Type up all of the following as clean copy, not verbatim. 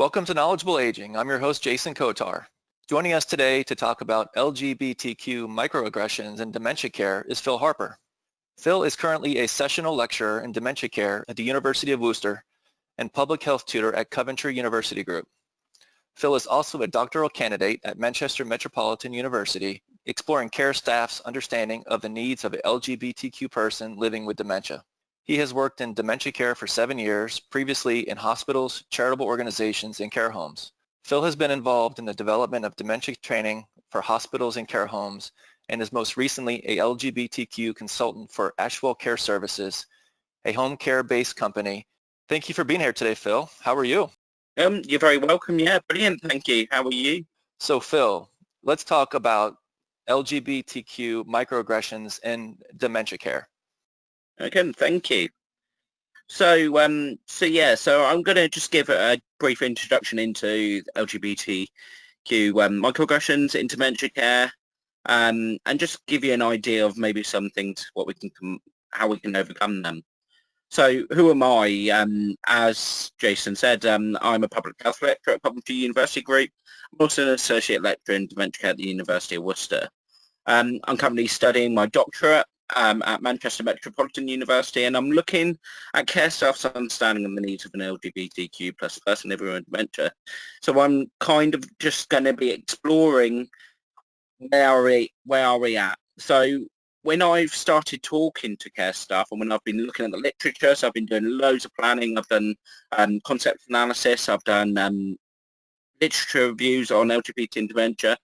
Welcome to Knowledgeable Aging. I'm your host, Jason Kotar. Joining us today to talk about LGBTQ microaggressions in dementia care is Phil Harper. Phil is currently a sessional lecturer in dementia care at the University of Worcester and public health tutor at Coventry University Group. Phil is also a doctoral candidate at Manchester Metropolitan University, exploring care staff's understanding of the needs of an LGBTQ person living with dementia. He has worked in dementia care for 7 years, previously in hospitals, charitable organizations, and care homes. Phil has been involved in the development of dementia training for hospitals and care homes, and is most recently a LGBTQ consultant for Ashwell Care Services, a home care-based company. Thank you for being here today, Phil. How are you? You're very welcome. Yeah, brilliant. Thank you. How are you? So, Phil, let's talk about LGBTQ microaggressions in dementia care. Again, thank you. So I'm going to just give a brief introduction into LGBTQ microaggressions in dementia care, and just give you an idea of maybe some things, how we can overcome them. So who am I? As Jason said, I'm a public health lecturer at Coventry University Group. I'm also an associate lecturer in dementia care at the University of Worcester. I'm currently studying my doctorate at Manchester Metropolitan University, and I'm looking at care staff's understanding of the needs of an LGBTQ plus person living with dementia. So I'm kind of just going to be exploring where are we at. So when I've started talking to care staff and when I've been looking at the literature, so I've been doing loads of planning, I've done concept analysis, I've done literature reviews on LGBT and dementia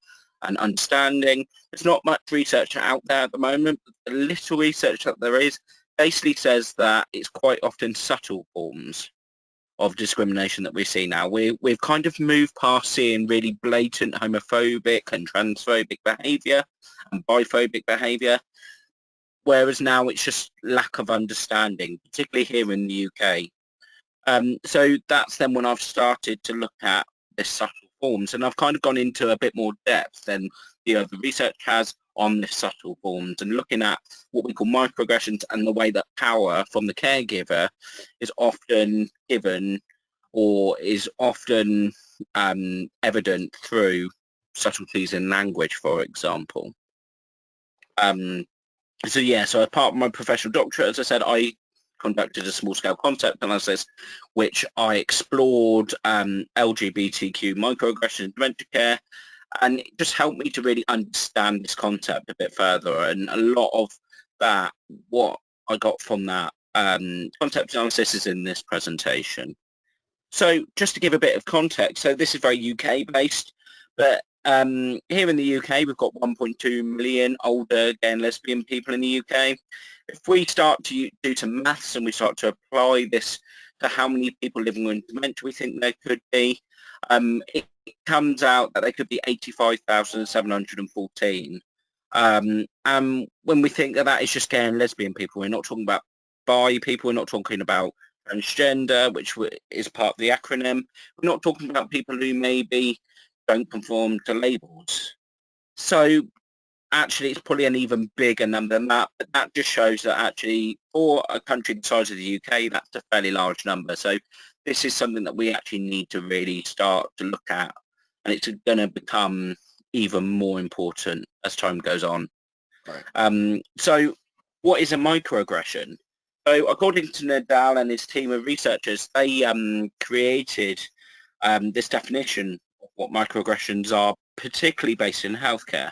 and understanding. There's not much research out there at the moment. The little research that there is basically says that it's quite often subtle forms of discrimination that we see now. We've kind of moved past seeing really blatant homophobic and transphobic behaviour and biphobic behaviour, whereas now it's just lack of understanding, particularly here in the UK. So that's then when I've started to look at this subtle forms, and I've kind of gone into a bit more depth than the other research has on this subtle forms, and looking at what we call microaggressions and the way that power from the caregiver is often given or is often evident through subtleties in language, for example. So as part of my professional doctorate, as I said, I conducted a small-scale concept analysis, which I explored LGBTQ microaggression in dementia care, and it just helped me to really understand this concept a bit further. And a lot of that, what I got from that concept analysis, is in this presentation. So just to give a bit of context, so this is very UK-based, but here in the UK, we've got 1.2 million older gay and lesbian people in the UK. If we start to do some maths and we start to apply this to how many people living with dementia we think there could be, it comes out that there could be 85,714. And when we think that is just gay and lesbian people, we're not talking about bi people, we're not talking about transgender, which is part of the acronym. We're not talking about people who maybe don't conform to labels. So actually it's probably an even bigger number than that, but that just shows that actually for a country the size of the UK, that's a fairly large number. So this is something that we actually need to really start to look at, and it's going to become even more important as time goes on. Right. So what is a microaggression? So according to Nadal and his team of researchers, they created this definition of what microaggressions are, particularly based in healthcare.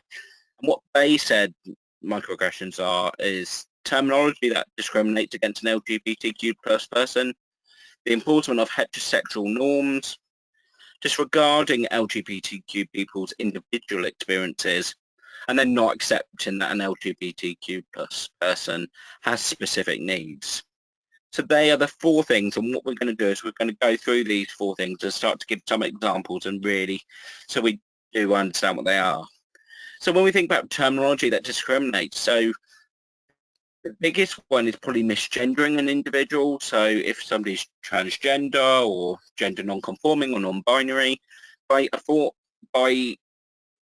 And what they said microaggressions are is terminology that discriminates against an LGBTQ plus person, the enforcement of heterosexual norms, disregarding LGBTQ people's individual experiences, and then not accepting that an LGBTQ plus person has specific needs. So they are the four things, and what we're going to do is we're going to go through these four things and start to give some examples, and really so we do understand what they are. So when we think about terminology that discriminates, so the biggest one is probably misgendering an individual. So if somebody's transgender or gender non-conforming or non-binary, by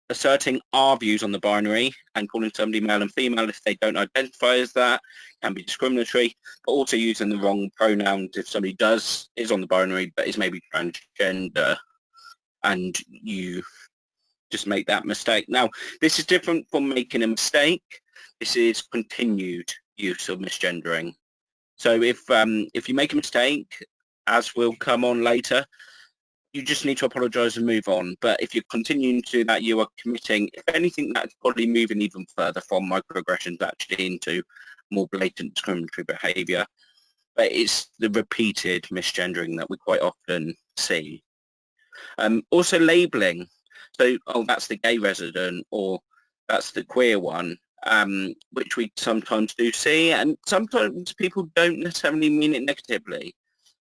asserting our views on the binary and calling somebody male and female if they don't identify as that can be discriminatory, but also using the wrong pronouns if somebody is on the binary but is maybe transgender and you just make that mistake. Now, this is different from making a mistake. This is continued use of misgendering. So if you make a mistake, as will come on later, you just need to apologise and move on. But if you're continuing to do that, you are committing, if anything, that's probably moving even further from microaggressions actually into more blatant discriminatory behaviour. But it's the repeated misgendering that we quite often see. Also labelling. So, oh, that's the gay resident, or that's the queer one, which we sometimes do see. And sometimes people don't necessarily mean it negatively,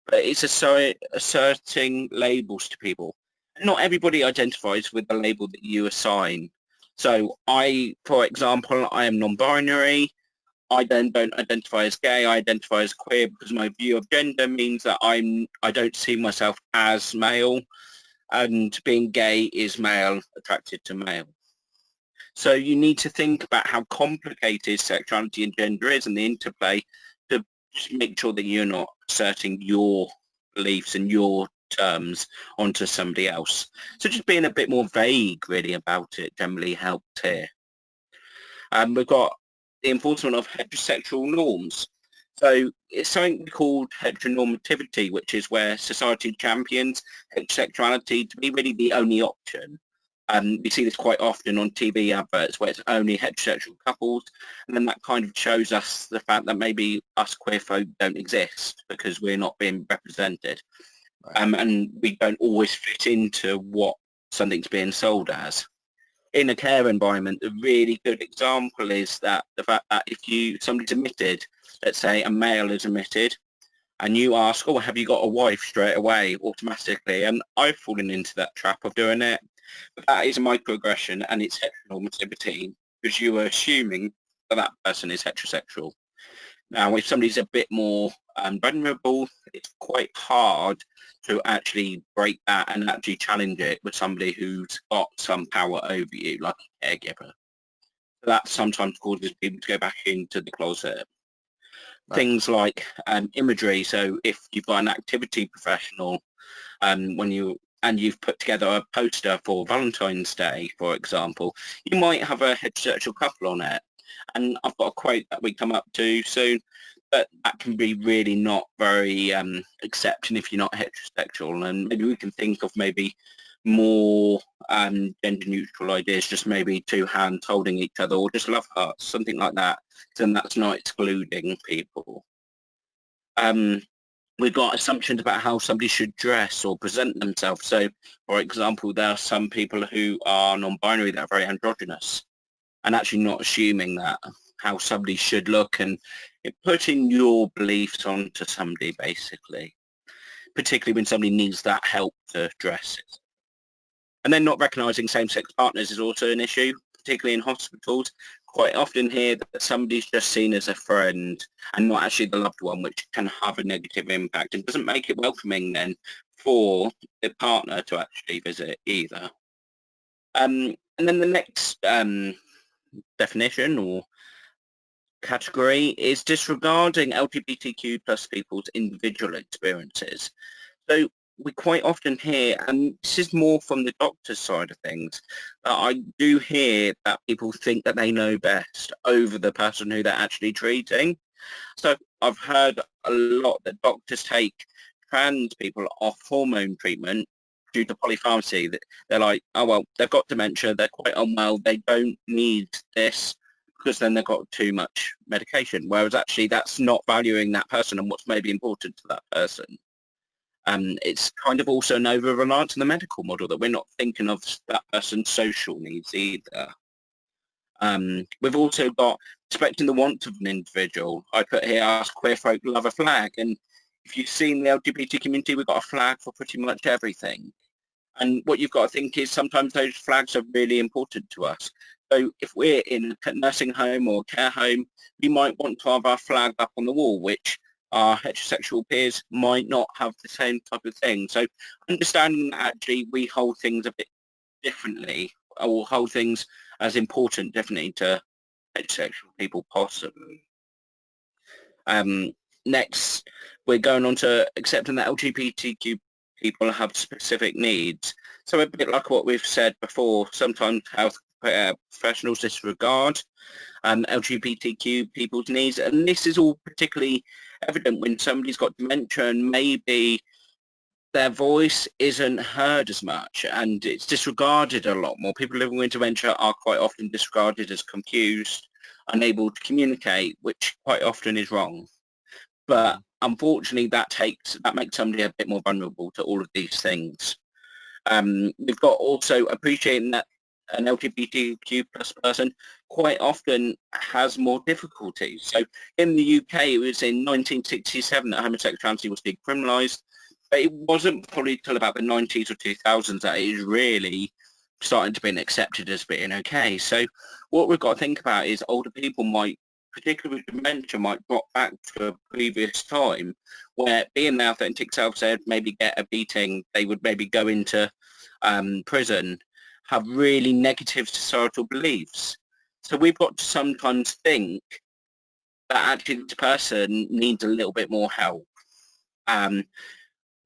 but it's asserting labels to people. Not everybody identifies with the label that you assign. So for example, I am non-binary. I then don't identify as gay. I identify as queer because my view of gender means that I don't see myself as male, and being gay is male attracted to male. So you need to think about how complicated sexuality and gender is and the interplay to just make sure that you're not asserting your beliefs and your terms onto somebody else. So just being a bit more vague really about it generally helps here. We've got the enforcement of heterosexual norms. So it's something called heteronormativity, which is where society champions heterosexuality to be really the only option. We see this quite often on TV adverts where it's only heterosexual couples, and then that kind of shows us the fact that maybe us queer folk don't exist because we're not being represented. Right. And we don't always fit into what something's being sold as. In a care environment, a really good example is that the fact that if somebody's admitted, let's say a male is admitted, and you ask, oh, have you got a wife straight away, automatically? And I've fallen into that trap of doing it. But that is a microaggression, and it's heteronormativity because you are assuming that that person is heterosexual. Now, if somebody's a bit more vulnerable, it's quite hard to actually break that and actually challenge it with somebody who's got some power over you, like a caregiver. So that sometimes causes people to go back into the closet. Right. Things like imagery. So if you've got an activity professional, and you've put together a poster for Valentine's Day, for example, you might have a heterosexual couple on it. And I've got a quote that we come up to soon, but that can be really not very accepting if you're not heterosexual. And maybe we can think of maybe more gender neutral ideas, just maybe two hands holding each other or just love hearts, something like that. Then that's not excluding people. We've got assumptions about how somebody should dress or present themselves. So, for example, there are some people who are non-binary that are very androgynous, and actually not assuming that how somebody should look and putting your beliefs onto somebody, basically, particularly when somebody needs that help to dress it. And then not recognising same-sex partners is also an issue, particularly in hospitals. Quite often here that somebody's just seen as a friend and not actually the loved one, which can have a negative impact and doesn't make it welcoming then for the partner to actually visit either. And then the next definition or category is disregarding LGBTQ plus people's individual experiences. So we quite often hear, and this is more from the doctor's side of things, that I do hear that people think that they know best over the person who they're actually treating. So I've heard a lot that doctors take trans people off hormone treatment due to polypharmacy. They're like, oh, well, they've got dementia, they're quite unwell, they don't need this because then they've got too much medication. Whereas actually that's not valuing that person and what's maybe important to that person. It's kind of also an over-reliance on the medical model that we're not thinking of that person's social needs either. We've also got respecting the wants of an individual. I put here, ask queer folk love a flag. And if you've seen the LGBT community, we've got a flag for pretty much everything. And what you've got to think is sometimes those flags are really important to us. So if we're in a nursing home or care home, we might want to have our flag up on the wall, which our heterosexual peers might not have the same type of thing. So understanding that actually we hold things a bit differently I will hold things as important, definitely, to heterosexual people possibly. Next, we're going on to accepting that LGBTQ people have specific needs. So a bit like what we've said before, sometimes health professionals disregard LGBTQ people's needs, and this is all particularly evident when somebody's got dementia and maybe their voice isn't heard as much and it's disregarded a lot more. People living with dementia are quite often disregarded as confused, unable to communicate, which quite often is wrong. But unfortunately, that makes somebody a bit more vulnerable to all of these things. We've got also appreciating that an LGBTQ plus person quite often has more difficulties. So in the UK, it was in 1967 that homosexuality was decriminalised, but it wasn't probably till about the 90s or 2000s that it is really starting to be accepted as being okay. So what we've got to think about is older people might, particularly with dementia, might drop back to a previous time where being their authentic self, they'd maybe get a beating, they would maybe go into prison, have really negative societal beliefs. So we've got to sometimes think that actually this person needs a little bit more help.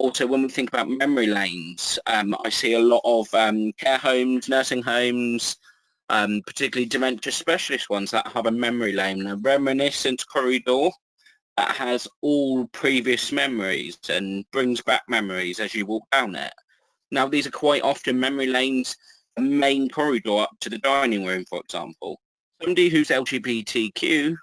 Also, when we think about memory lanes, I see a lot of care homes, nursing homes, particularly dementia specialist ones that have a memory lane, a reminiscence corridor that has all previous memories and brings back memories as you walk down it. Now, these are quite often memory lanes, the main corridor up to the dining room, for example. Somebody who's LGBTQ,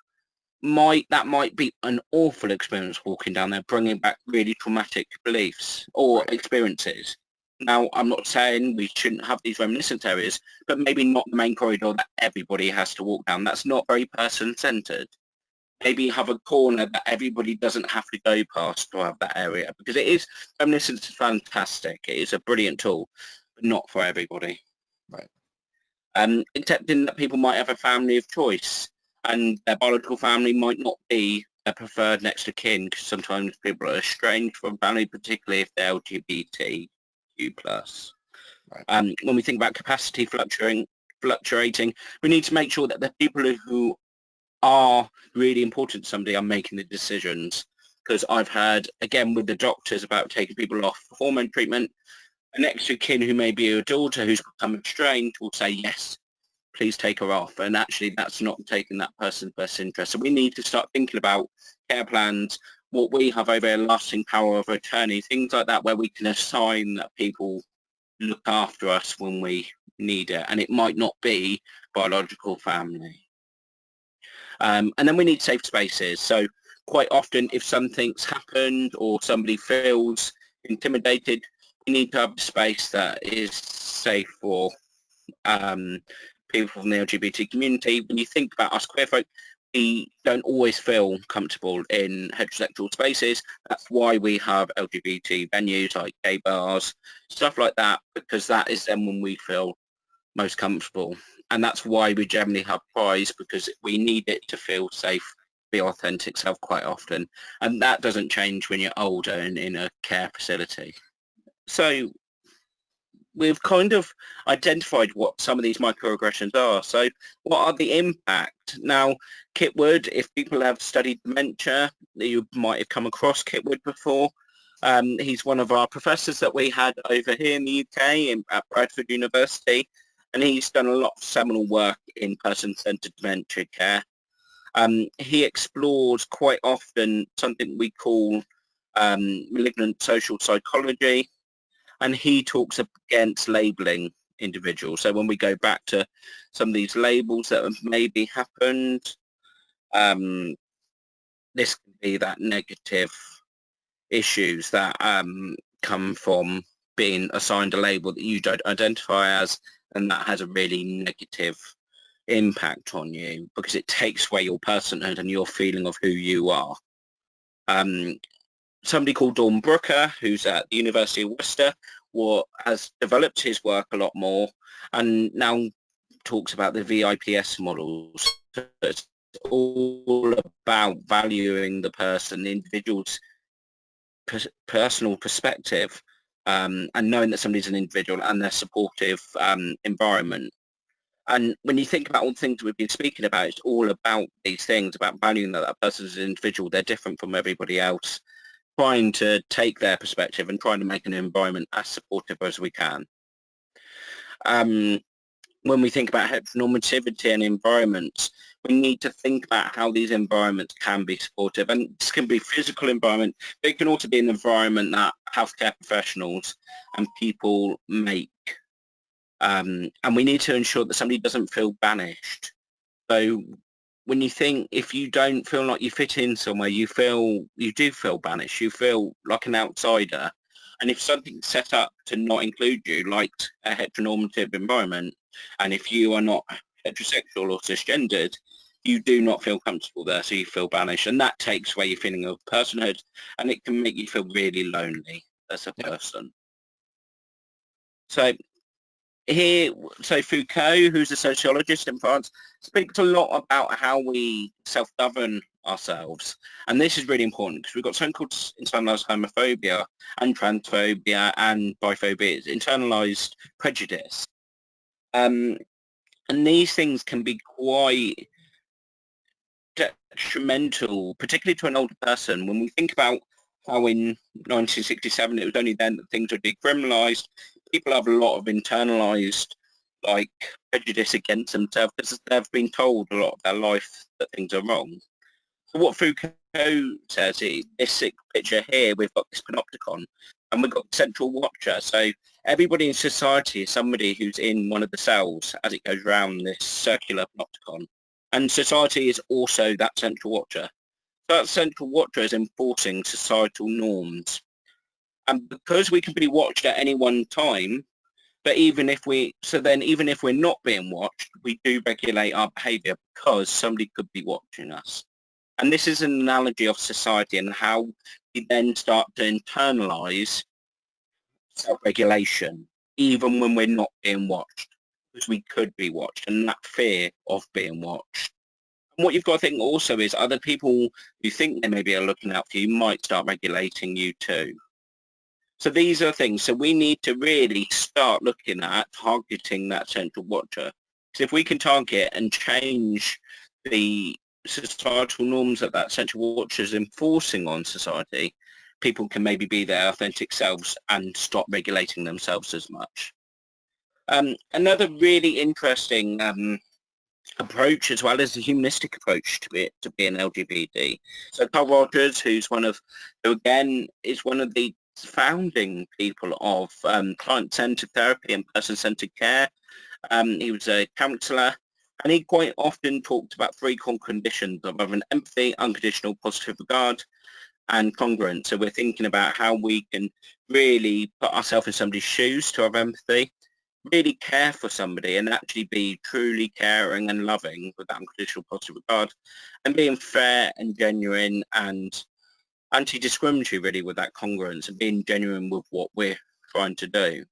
that might be an awful experience walking down there, bringing back really traumatic beliefs or experiences. Now, I'm not saying we shouldn't have these reminiscence areas, but maybe not the main corridor that everybody has to walk down. That's not very person-centered. Maybe have a corner that everybody doesn't have to go past to have that area, because reminiscence is fantastic. It is a brilliant tool, but not for everybody. Right. Accepting that people might have a family of choice and their biological family might not be a preferred next of kin, because sometimes people are estranged from family, particularly if they're LGBTQ+. Right. When we think about capacity fluctuating, we need to make sure that the people who are really important to somebody are making the decisions, because I've heard, again, with the doctors about taking people off hormone treatment, an next of kin who may be a daughter who's become estranged will say, yes, please take her off. And actually, that's not taking that person's best interest. So we need to start thinking about care plans, what we have over a lasting power of attorney, things like that, where we can assign that people look after us when we need it. And it might not be biological family. And then we need safe spaces. So quite often, if something's happened or somebody feels intimidated, we need to have a space that is safe for people from the LGBT community. When you think about us queer folk, we don't always feel comfortable in heterosexual spaces. That's why we have LGBT venues like gay bars, stuff like that, because that is then when we feel most comfortable. And that's why we generally have prize, because we need it to feel safe, be authentic self quite often. And that doesn't change when you're older and in a care facility. So we've kind of identified what some of these microaggressions are. So what are the impact? Now, Kitwood, if people have studied dementia, you might have come across Kitwood before. He's one of our professors that we had over here in the UK at Bradford University, and he's done a lot of seminal work in person-centered dementia care. He explores quite often something we call malignant social psychology, and he talks against labeling individuals. So when we go back to some of these labels that have maybe happened, this can be that negative issues that come from being assigned a label that you don't identify as, and that has a really negative impact on you because it takes away your personhood and your feeling of who you are. Somebody called Dawn Brooker, who's at the University of Worcester, has developed his work a lot more and now talks about the VIPS models. So it's all about valuing the person, the individual's personal perspective and knowing that somebody's an individual and their supportive environment. And when you think about all the things we've been speaking about, it's all about these things, about valuing that that person is an individual. They're different from everybody else, trying to take their perspective and trying to make an environment as supportive as we can. When we think about heteronormativity and environments, we need to think about how these environments can be supportive. And this can be physical environment, but it can also be an environment that healthcare professionals and people make. And we need to ensure that somebody doesn't feel banished. So when you think, if you don't feel like you fit in somewhere, you do feel banished, you feel like an outsider. And if something's set up to not include you, like a heteronormative environment, and if you are not heterosexual or cisgendered, you do not feel comfortable there, so you feel banished. And that takes away your feeling of personhood, and it can make you feel really lonely as a person. So Foucault, who's a sociologist in France, speaks a lot about how we self-govern ourselves. And this is really important because we've got something called internalised homophobia and transphobia and biphobia. It's internalised prejudice. And these things can be quite detrimental, particularly to an older person. When we think about how in 1967 it was only then that things were decriminalised, people have a lot of internalised prejudice against themselves because they've been told a lot of their life that things are wrong. So what Foucault says is, this picture here, we've got this Panopticon and we've got the central watcher. So everybody in society is somebody who's in one of the cells as it goes around this circular Panopticon. And society is also that central watcher. So that central watcher is enforcing societal norms. And because we can be watched at any one time, but even if we're not being watched, we do regulate our behaviour because somebody could be watching us. And this is an analogy of society and how we then start to internalise self-regulation, even when we're not being watched, because we could be watched, and that fear of being watched. And what you've got to think also is other people who think they maybe are looking out for you might start regulating you too. So these are things. So we need to really start looking at targeting that central watcher. So if we can target and change the societal norms that central watcher is enforcing on society, people can maybe be their authentic selves and stop regulating themselves as much. Another really interesting approach as well is the humanistic approach to being LGBT. So Carl Rogers, who is one of the founding people of client-centered therapy and person-centered care. He was a counsellor, and he quite often talked about three core conditions of empathy, unconditional positive regard, and congruence. So we're thinking about how we can really put ourselves in somebody's shoes to have empathy, really care for somebody and actually be truly caring and loving with that unconditional positive regard, and being fair and genuine and anti-discriminatory really with that congruence and being genuine with what we're trying to do.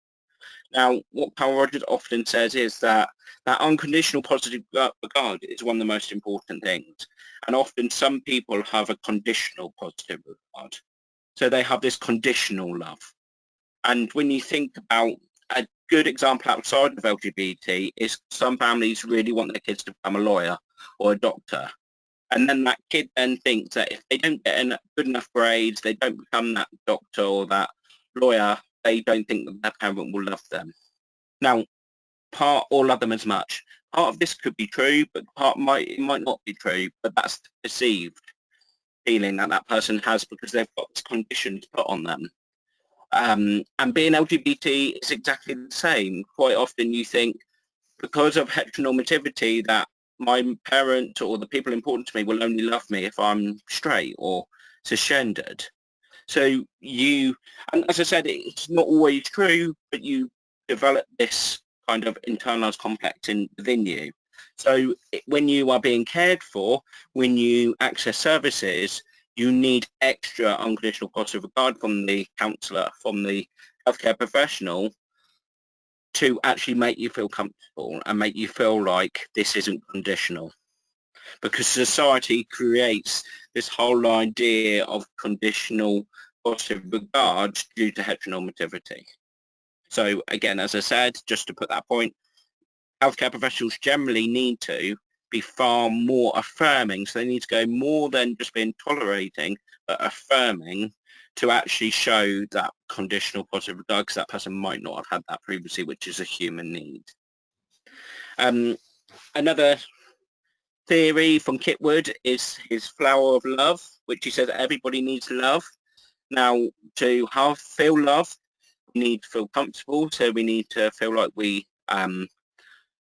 Now, what Carl Rogers often says is that unconditional positive regard is one of the most important things. And often some people have a conditional positive regard. So they have this conditional love. And when you think about a good example outside of LGBT is some families really want their kids to become a lawyer or a doctor. And then that kid then thinks that if they don't get good enough grades, they don't become that doctor or that lawyer, they don't think that their parent will love them. Now, or love them as much. Part of this could be true, but it might not be true, but that's the perceived feeling that person has because they've got this condition put on them. And being LGBT is exactly the same. Quite often you think because of heteronormativity that my parent or the people important to me will only love me if I'm straight or cisgendered. So and as I said, it's not always true, but you develop this kind of internalized complex within you. So when you are being cared for, when you access services, you need extra unconditional positive regard from the counsellor, from the healthcare professional to actually make you feel comfortable and make you feel like this isn't conditional. Because society creates this whole idea of conditional positive regard due to heteronormativity. So again, as I said, just to put that point, healthcare professionals generally need to be far more affirming. So they need to go more than just being tolerating, but affirming to actually show that conditional positive regard, because that person might not have had that previously, which is a human need. Another theory from Kitwood is his flower of love, which he says everybody needs love. Now, to feel love, we need to feel comfortable, so we need to feel like we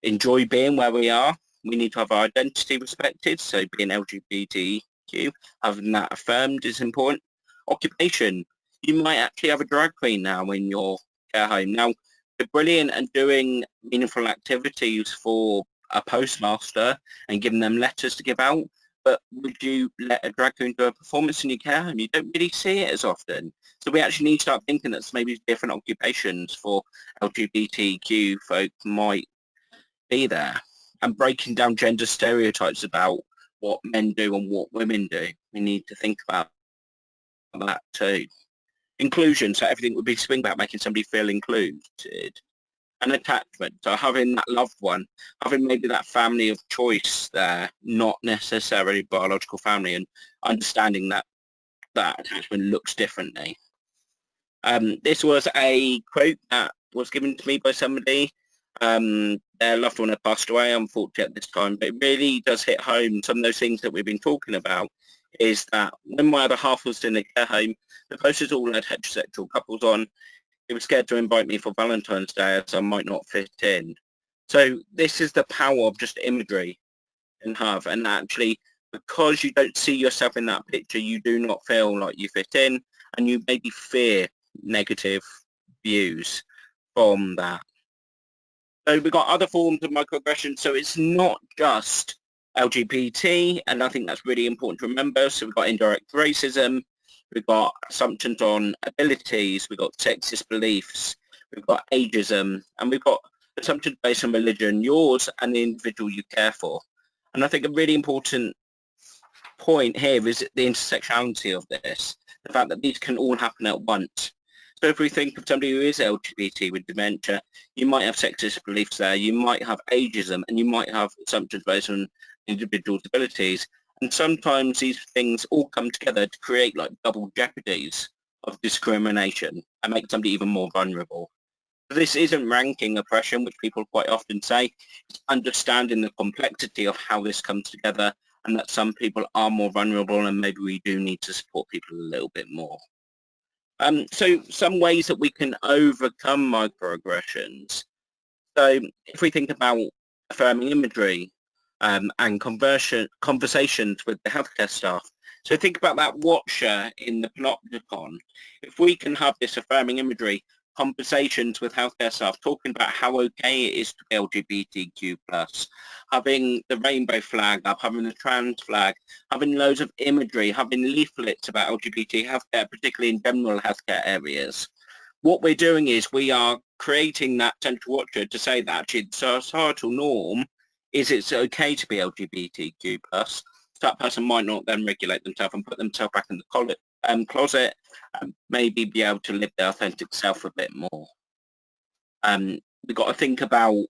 enjoy being where we are. We need to have our identity respected, so being LGBTQ, having that affirmed is important. Occupation. You might actually have a drag queen now in your care home. Now, they're brilliant at doing meaningful activities for a postmaster and giving them letters to give out, but would you let a drag queen do a performance in your care home? You don't really see it as often. So we actually need to start thinking that maybe different occupations for LGBTQ folk might be there, and breaking down gender stereotypes about what men do and what women do. We need to think about that too. Inclusion, so everything would be swing about making somebody feel included. And attachment, so having that loved one, having maybe that family of choice there, not necessarily biological family, and understanding that that attachment looks differently. This was a quote that was given to me by somebody. Their loved one had passed away, unfortunately, at this time, but it really does hit home. Some of those things that we've been talking about is that when my other half was in the care home, the posters all had heterosexual couples on. He was scared to invite me for Valentine's Day as I might not fit in. So this is the power of just imagery and have, and actually, because you don't see yourself in that picture, you do not feel like you fit in, and you maybe fear negative views from that. So we've got other forms of microaggression. So it's not just LGBT, and I think that's really important to remember. So we've got indirect racism, we've got assumptions on abilities, we've got sexist beliefs, we've got ageism, and we've got assumptions based on religion, yours and the individual you care for. And I think a really important point here is the intersectionality of this, the fact that these can all happen at once. So if we think of somebody who is LGBT with dementia, you might have sexist beliefs there, you might have ageism, and you might have assumptions based on individuals' abilities. And sometimes these things all come together to create like double jeopardies of discrimination and make somebody even more vulnerable. This isn't ranking oppression, which people quite often say. It's understanding the complexity of how this comes together, and that some people are more vulnerable, and maybe we do need to support people a little bit more. So some ways that we can overcome microaggressions. So if we think about affirming imagery and conversations with the healthcare staff. So think about that watcher in the Panopticon. If we can have this affirming imagery, conversations with healthcare staff talking about how okay it is to be LGBTQ+, having the rainbow flag up, having the trans flag, having loads of imagery, having leaflets about LGBT healthcare, particularly in general healthcare areas. What we're doing is we are creating that central watcher to say that actually the societal norm is it's okay to be LGBTQ+. So that person might not then regulate themselves and put themselves back in the closet, and maybe be able to live their authentic self a bit more. We've got to think about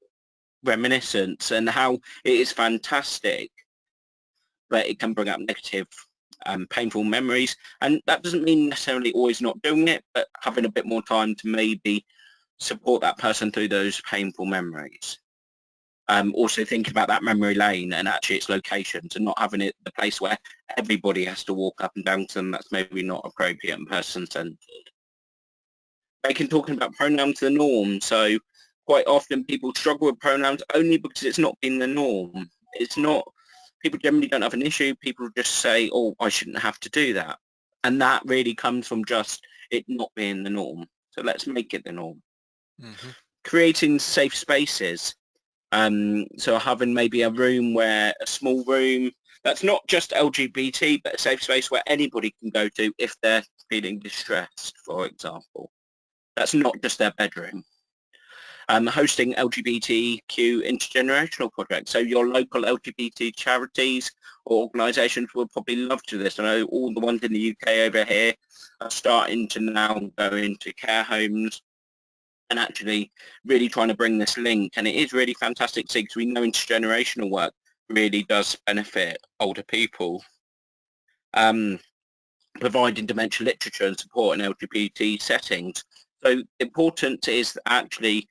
reminiscence and how it is fantastic, but it can bring up negative, painful memories. And that doesn't mean necessarily always not doing it, but having a bit more time to maybe support that person through those painful memories. Also thinking about that memory lane and actually its locations, and not having it the place where everybody has to walk up and down to them. That's maybe not appropriate and person-centered. Talking about pronouns the norm. So quite often people struggle with pronouns only because it's not been the norm. It's not, people generally don't have an issue. People just say, oh, I shouldn't have to do that. And that really comes from just it not being the norm. So let's make it the norm. Mm-hmm. Creating safe spaces. So having maybe a room where, a small room, that's not just LGBT, but a safe space where anybody can go to if they're feeling distressed, for example. That's not just their bedroom. hosting LGBTQ intergenerational projects. So your local LGBT charities or organisations would probably love to do this. I know all the ones in the UK over here are starting to now go into care homes and actually really trying to bring this link. And it is really fantastic to see, because we know intergenerational work really does benefit older people. Providing dementia literature and support in LGBT settings. So important is actually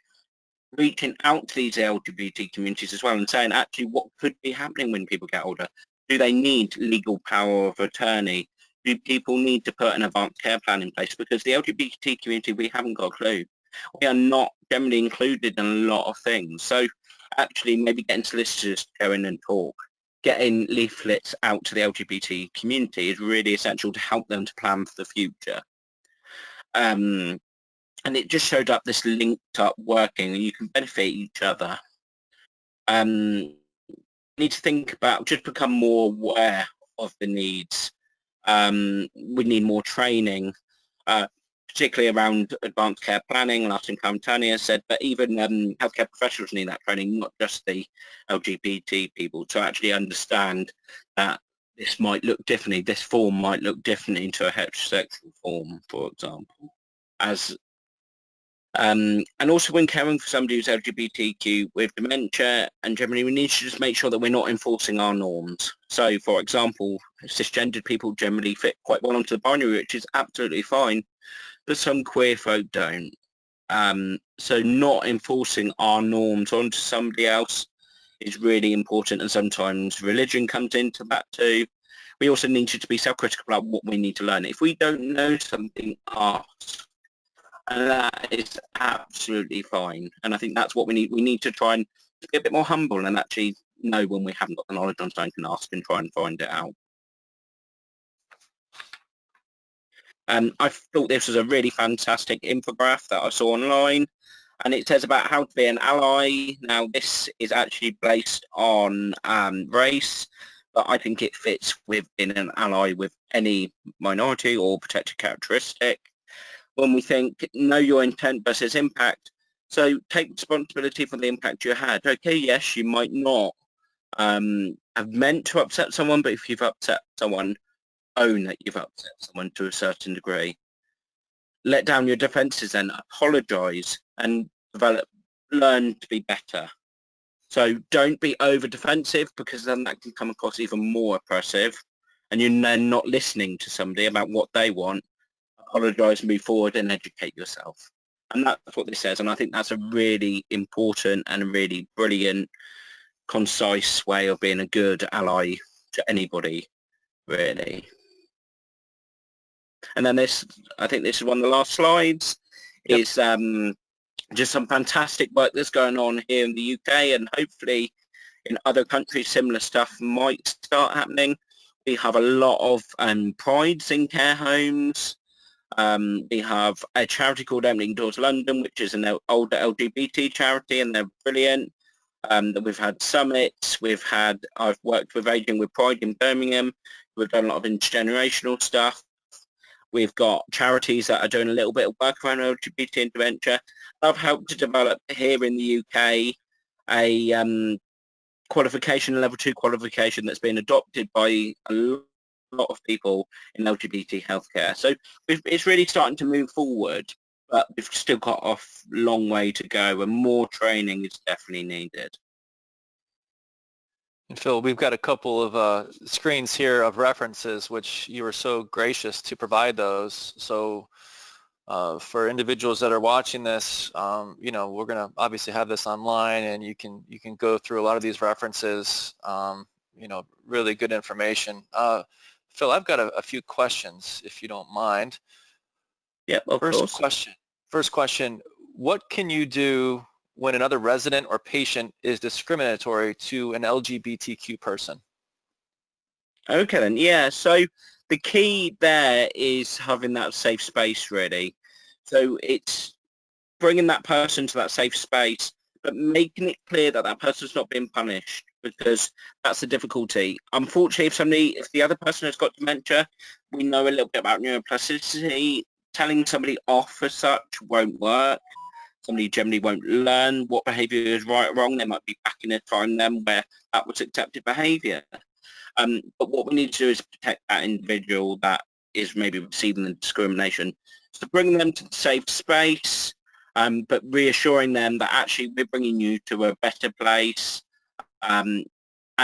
reaching out to these LGBT communities as well and saying actually what could be happening when people get older. Do they need legal power of attorney? Do people need to put an advanced care plan in place? Because the LGBT community, we haven't got a clue. We are not generally included in a lot of things. So actually maybe getting solicitors to go in and talk, getting leaflets out to the LGBT community is really essential to help them to plan for the future. And it just showed up this linked up working, and you can benefit each other. Need to think about, just become more aware of the needs. We need more training, particularly around advanced care planning, last and current Tanya said, but even healthcare professionals need that training, not just the LGBT people, to actually understand that this might look differently, this form might look differently to a heterosexual form, for example. And also when caring for somebody who's LGBTQ with dementia, and generally we need to just make sure that we're not enforcing our norms. So, for example, cisgendered people generally fit quite well onto the binary, which is absolutely fine, but some queer folk don't. So not enforcing our norms onto somebody else is really important, and sometimes religion comes into that too. We also need to be self-critical about what we need to learn. If we don't know something, ask. And that is absolutely fine. And I think that's what we need. We need to try and be a bit more humble and actually know when we haven't got the knowledge on something and ask and try and find it out. I thought this was a really fantastic infographic that I saw online, and it says about how to be an ally. Now, this is actually based on race, but I think it fits with being an ally with any minority or protected characteristic. When we think, know your intent versus impact, so take responsibility for the impact you had. Okay, yes, you might not have meant to upset someone, but if you've upset someone, own that you've upset someone to a certain degree. Let down your defences then, apologise and learn to be better. So don't be over defensive, because then that can come across even more oppressive, and you're then not listening to somebody about what they want. Apologise, move forward and educate yourself. And that's what this says, and I think that's a really important and a really brilliant, concise way of being a good ally to anybody, really. And then this, I think this is one of the last slides, yep. Is just some fantastic work that's going on here in the UK, and hopefully in other countries similar stuff might start happening. We have a lot of prides in care homes. We have a charity called Opening Doors London, which is an older LGBT charity, and they're brilliant. We've had summits. I've worked with Aging with Pride in Birmingham. We've done a lot of intergenerational stuff. We've got charities that are doing a little bit of work around LGBT and dementia. I've helped to develop here in the UK a qualification, level 2 qualification, that's been adopted by a lot of people in LGBT healthcare. So it's really starting to move forward, but we've still got a long way to go, and more training is definitely needed. And Phil, we've got a couple of screens here of references, which you were so gracious to provide those. So for individuals that are watching this, you know, we're going to obviously have this online, and you can go through a lot of these references. You know, really good information. Phil, I've got a few questions, if you don't mind. Yeah, of course. First question, what can you do when another resident or patient is discriminatory to an LGBTQ person? Okay then, yeah, so the key there is having that safe space, really. So it's bringing that person to that safe space, but making it clear that that person's not being punished, because that's the difficulty. Unfortunately, if the other person has got dementia, we know a little bit about neuroplasticity. Telling somebody off as such won't work. somebody generally won't learn what behaviour is right or wrong. They might be back in a time then where that was accepted behaviour. But what we need to do is protect that individual that is maybe receiving the discrimination. So bring them to the safe space, but reassuring them that actually we're bringing you to a better place, and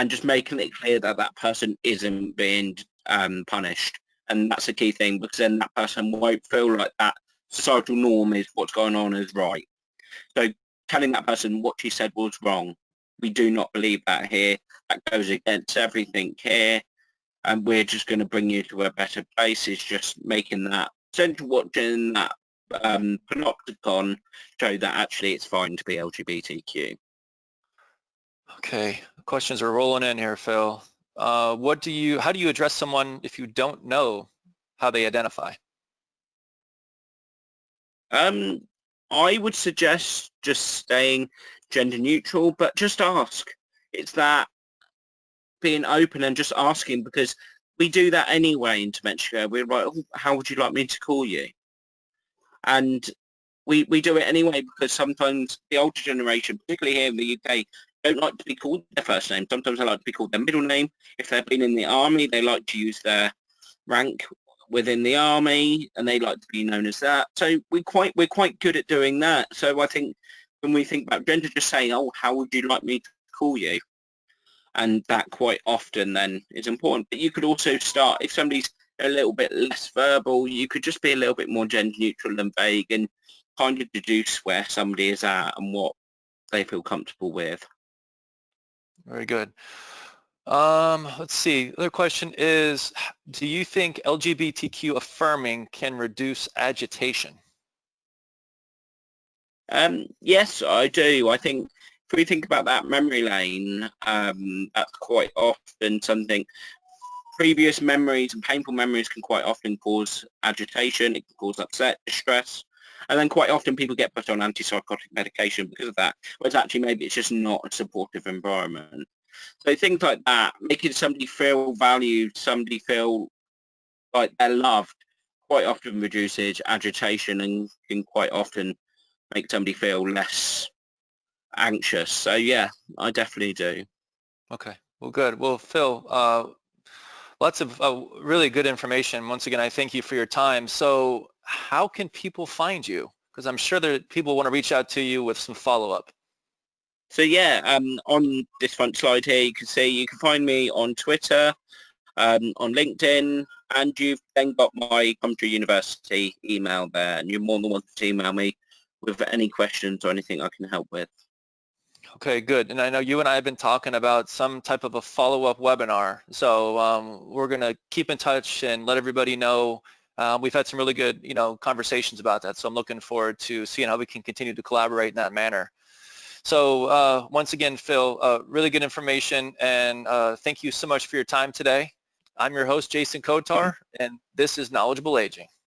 just making it clear that that person isn't being punished. And that's a key thing, because then that person won't feel like that societal norm is what's going on is right. So telling that person what she said was wrong. We do not believe that here. That goes against everything here. And we're just going to bring you to a better place. It's just making that, essentially watching that Panopticon show that actually it's fine to be LGBTQ. Okay, questions are rolling in here, Phil. How do you address someone if you don't know how they identify? I would suggest just staying gender neutral, but just ask. It's that being open and just asking, because we do that anyway in dementia. We're like, oh, how would you like me to call you? And we do it anyway, because sometimes the older generation, particularly here in the UK, don't like to be called their first name. Sometimes they like to be called their middle name. If they've been in the army, they like to use their rank within the army, and they like to be known as that. So we're quite good at doing that. So I think when we think about gender, just saying, oh, how would you like me to call you? And that quite often then is important. But you could also start, if somebody's a little bit less verbal, you could just be a little bit more gender neutral and vague, and kind of deduce where somebody is at and what they feel comfortable with. Very good. Let's see. Other question is, do you think LGBTQ affirming can reduce agitation? Yes, I do. I think if we think about that memory lane, that's quite often something. Previous memories and painful memories can quite often cause agitation. It can cause upset, distress. And then quite often people get put on antipsychotic medication because of that, whereas actually maybe it's just not a supportive environment. So things like that, making somebody feel valued, somebody feel like they're loved, quite often reduces agitation and can quite often make somebody feel less anxious. So yeah, I definitely do. Okay, well, good. Well, Phil, lots of really good information. Once again, I thank you for your time. So how can people find you? Because I'm sure that people want to reach out to you with some follow-up. So yeah, on this front slide here, you can see you can find me on Twitter, on LinkedIn, and you've then got my Coventry University email there, and you're more than welcome to email me with any questions or anything I can help with. Okay, good. And I know you and I have been talking about some type of a follow-up webinar. So we're going to keep in touch and let everybody know. We've had some really good, conversations about that. So I'm looking forward to seeing how we can continue to collaborate in that manner. So once again, Phil, really good information, and thank you so much for your time today. I'm your host, Jason Kotar, and this is Knowledgeable Aging.